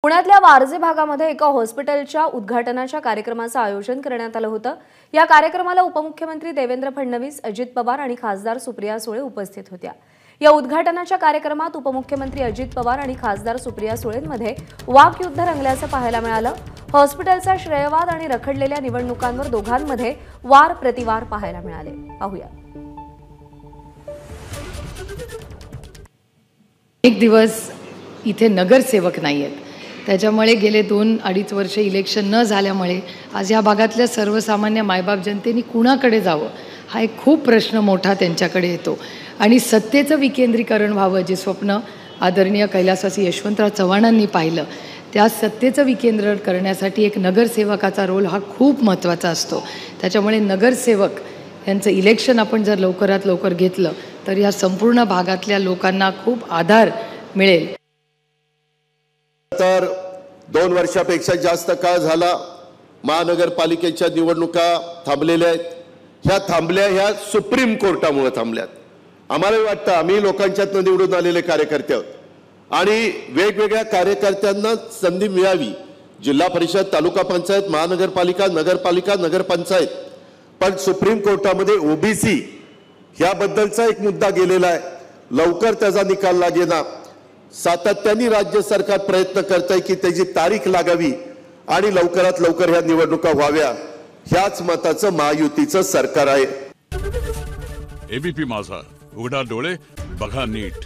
पुण्यातल्या वारजे भागामध्ये एका हॉस्पिटलच्या उद्घाटनाच्या कार्यक्रमाचं आयोजन करण्यात आलं होतं। या कार्यक्रमाला उपमुख्यमंत्री देवेंद्र फडणवीस, अजित पवार आणि खासदार सुप्रिया सुळे उपस्थित होत्या। या उद्घाटनाच्या कार्यक्रमात उपमुख्यमंत्री अजित पवार आणि खासदार सुप्रिया सुळेंमध्ये वाकयुद्ध रंगल्याचं पाहायला मिळालं। हॉस्पिटलचा श्रेयवाद आणि रखडलेल्या निवडणुकांवर दोघांमध्ये वार प्रतिवार पाहायला मिळाले। पाहूया। एक दिवस इथे नगरसेवक नाहीयेत, त्याच्यामुळे गेले 2-2.5 वर्ष इलेक्शन न झाल्यामुळे आज या भागातल्या सर्वसामान्य मायबाप जनतेने कुणाकडे जावं हा एक खूप प्रश्न मोठा त्यांच्याकडे येतो। आणि सत्तेचं विकेंद्रीकरण व्हावं जे स्वप्न आदरणीय कैलासवासी यशवंतराव चव्हाणांनी पाहिलं, त्या सत्तेचं विकेंद्रीकरण करण्यासाठी एक नगरसेवकाचा रोल हा खूप महत्त्वाचा असतो। त्याच्यामुळे नगरसेवक यांचं इलेक्शन आपण जर लवकरात लवकर घेतलं तर या संपूर्ण भागातल्या लोकांना खूप आधार मिळेल। तर 2 वर्षापेक्षा जास्त काळ झाला महानगरपालिकेच्या निवडणुका थांबलेल्या आहेत। ह्या सुप्रीम कोर्टामुळे थांबल्यात। आम्हाला वाटतं आम्ही लोकांच्यातून निवडून आलेले कार्यकर्ते आहोत आणि वेगवेगळ्या कार्यकर्त्यांना संधी मिळावी, जिल्हा परिषद, तालुका पंचायत, महानगरपालिका, नगरपालिका, नगरपंचायत, पण सुप्रीम कोर्टामध्ये ओबीसी ह्याबद्दलचा एक मुद्दा गेलेला आहे, लवकर त्याचा निकाल लागेना। सातत्याने राज्य सरकार प्रयत्न करत आहे की त्याची तारीख लागावी आणि लवकरात लवकर ह्या निवडणुका व्हाव्या, ह्याच मताचं महायुतीचं सरकार आहे। एबीपी माझा, उघडा डोळे बघा नीट।